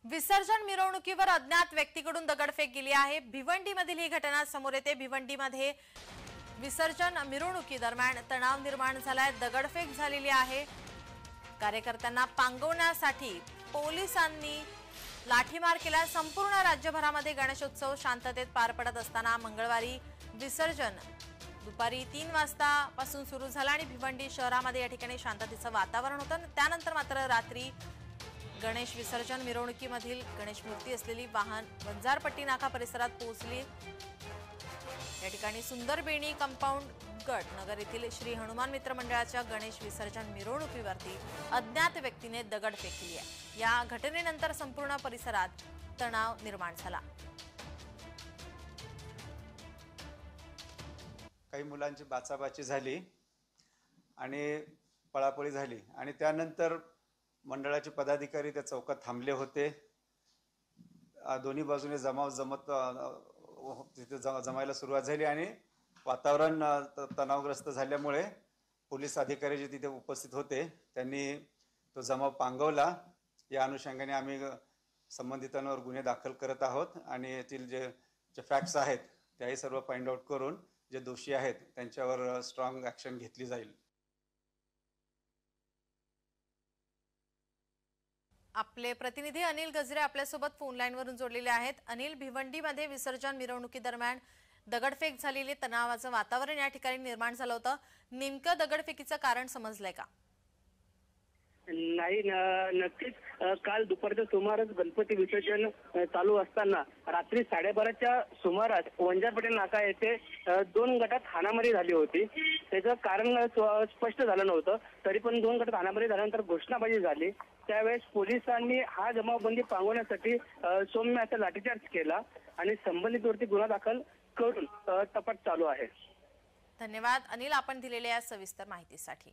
विसर्जन मिरवणुकीवर अज्ञात व्यक्तीकडून दगडफेक केली आहे। भिवंडीमधील ही घटना समोर येते। भिवंडीमध्ये विसर्जन मिरवणुकी दरम्यान तणाव निर्माण झालाय, दगडफेक झालेली आहे। कार्यकर्त्यांना पांगवण्यासाठी पोलिसांनी लाठीमार केला। संपूर्ण राज्यभरामध्ये गणेशोत्सव शांततेत पार पडत असताना मंगळवारी विसर्जन दुपारी 3 वाजतापासून सुरू झाला आणि भिवंडी शहरामध्ये या ठिकाणी शांततेचं वातावरण होतं। त्यानंतर मात्र रात्री गणेश विसर्जन मिरवणुकीमधील गणेश मूर्ती असलेली वाहन वंजारपट्टी नाका परिसरात पोहोचली। या ठिकाणी सुंदरबेणी कंपाऊंड गट नगर येथील श्री हनुमान मित्र मंडळाच्या गणेश विसर्जन मिरवणुकीवरती अज्ञात व्यक्तीने दगडफेक केली आहे। या घटनेनंतर संपूर्ण परिसरात तणाव निर्माण झाला। काही मुलांची बाचाबाची झाली आणि पळापळी झाली आणि त्यानंतर मंडळाचे पदाधिकारी त्या चौकात थांबले होते। दोन्ही बाजूने तिथे जमायला सुरुवात झाली आणि वातावरण तणावग्रस्त झाल्यामुळे पोलीस अधिकारी जे तिथे उपस्थित होते त्यांनी तो जमाव पांगवला। या अनुषंगाने आम्ही संबंधितांवर गुन्हे दाखल करत आहोत आणि येथील जे फॅक्ट्स आहेत त्याही सर्व फाइंड आउट करून जे दोषी आहेत त्यांच्यावर स्ट्रॉंग ॲक्शन घेतली जाईल। आपले प्रतिनिधी अनिल गजरे आपल्यासोबत फोन लाईनवरून जोडलेले आहेत। अनिल, भिवंडीमध्ये विसर्जन मिरवणुकी दरम्यान दगडफेक झालेली, तणावाचं वातावरण या ठिकाणी निर्माण झालं होतं। नेमकं दगडफेकीचं कारण समजलंय का? नाही, नक्कीच काल दुपारच्या सुमारास गणपती विसर्जन चालू असताना रात्री 12:30च्या सुमारास वंजारपट्टी नाका येथे 2 गटात हाणामारी झाली होती। त्याचं कारण स्पष्ट झालं नव्हतं, तरी पण 2 गटात हाणामारी झाल्यानंतर घोषणाबाजी झाली। त्यावेळेस पोलिसांनी हा जमावबंदी पांगवण्यासाठी सौम्य असा लाठीचार्ज केला आणि संबंधितवरती गुन्हा दाखल करून तपास चालू आहे। धन्यवाद अनिल, आपण दिलेल्या या सविस्तर माहितीसाठी।